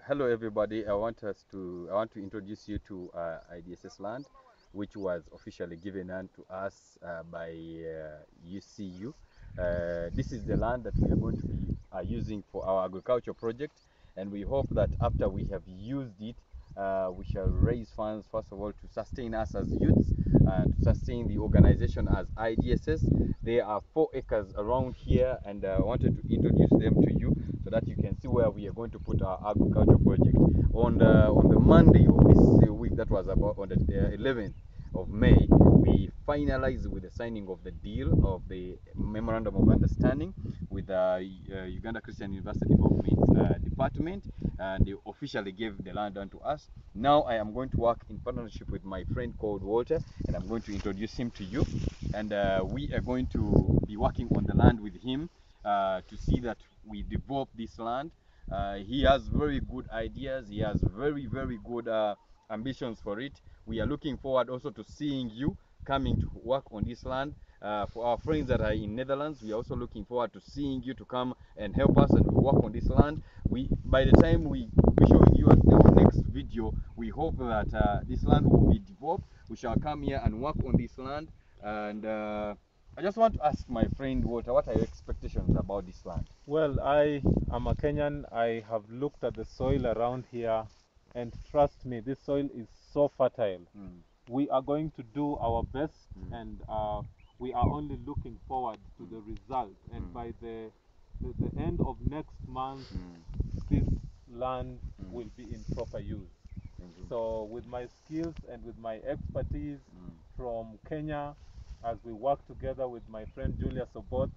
Hello everybody. I want to introduce you to IDSS land, which was officially given unto us by UCU. This is the land that we are going to be using for our agriculture project, and we hope that after we have used it, we shall raise funds first of all to sustain us as youths, to sustain the organization as IDSS. There are 4 acres around here, and I wanted to introduce them to you so that you can see where we are going to put our agriculture project. On the Monday of this week, that was about on the 11th of May, we finalized with the signing of the deal of the memorandum of understanding with Uganda Christian University Development Department, and they officially gave the land unto us. Now I am going to work in partnership with my friend called Walter, and I'm going to introduce him to you, and we are going to be working on the land with him to see that we develop this land. He has very good ideas. He has very good ambitions for it. We are looking forward also to seeing you coming to work on this land. For our friends that are in Netherlands, we are also looking forward to seeing you to come and help us and work on this land. By the time we will be showing you our next video, we hope that this land will be developed. We shall come here and work on this land. And I just want to ask my friend Walter, what are your expectations about this land? Well, I am a Kenyan. I have looked at the soil around here, and trust me, this soil is so fertile. We are going to do our best, and we are only looking forward to the result. And by the end of next month, this land will be in proper use. So with my skills and with my expertise from Kenya, as we work together with my friend Julius Oboth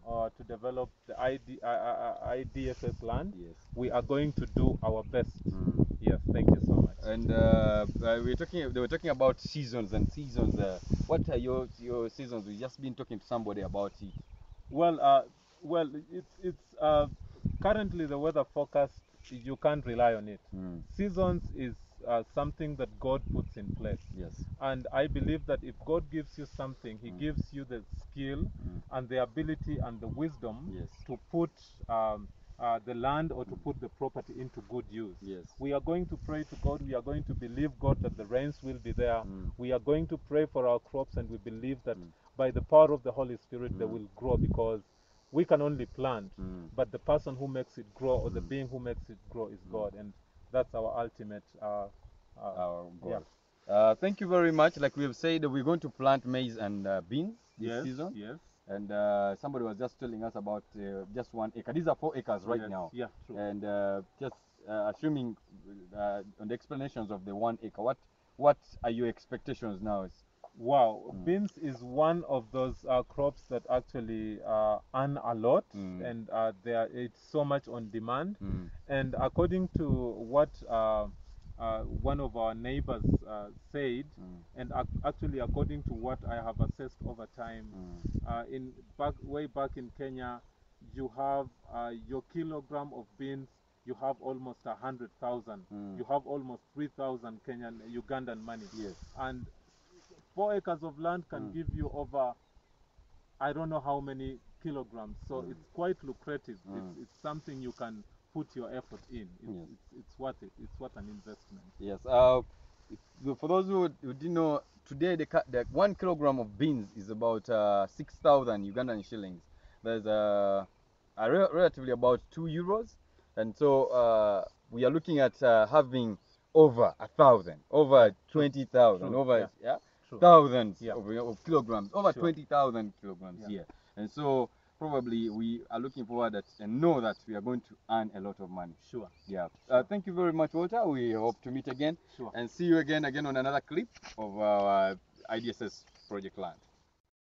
to develop the IDSS land, Yes. we are going to do our best. Yes, thank you so much. And they were talking about seasons and seasons. What are your seasons? We've just been talking to somebody about it. Well, it's currently the weather forecast. You can't rely on it. Seasons is something that God puts in place. Yes. And I believe that if God gives you something, He gives you the skill and the ability and the wisdom Yes. to put the land or to put the property into good use. Yes. We are going to pray to God. We are going to believe God that the rains will be there. We are going to pray for our crops, and we believe that by the power of the Holy Spirit they will grow, because we can only plant, but the person who makes it grow, or the being who makes it grow, is God, and that's our ultimate Our goal. yeah. Thank you very much. Like we have said, we're going to plant maize and beans this Yes, season. yes. And somebody was just telling us about just 1 acre. These are 4 acres right Yes, now. yeah, true. And just assuming on the explanations of the 1 acre, what are your expectations now? Wow, beans is one of those crops that actually earn a lot, and it's so much on demand. And according to what one of our neighbors said, and actually according to what I have assessed over time, way back in Kenya, you have your kilogram of beans, you have almost 100,000. You have almost 3,000 Ugandan money. Yes. And 4 acres of land can give you over, I don't know how many kilograms. So it's quite lucrative. It's something you can put your effort in. It's worth it. It's worth an investment. Yes. For those who didn't know, today the 1 kilogram of beans is about 6,000 Ugandan shillings. There's relatively about €2, and so we are looking at having over 1,000, over 20,000, over thousands of kilograms, over 20,000 kilograms here. And so probably we are looking forward and know that we are going to earn a lot of money. Sure. Yeah. Thank you very much, Walter. We hope to meet again. Sure. And see you again on another clip of our IDSS project land.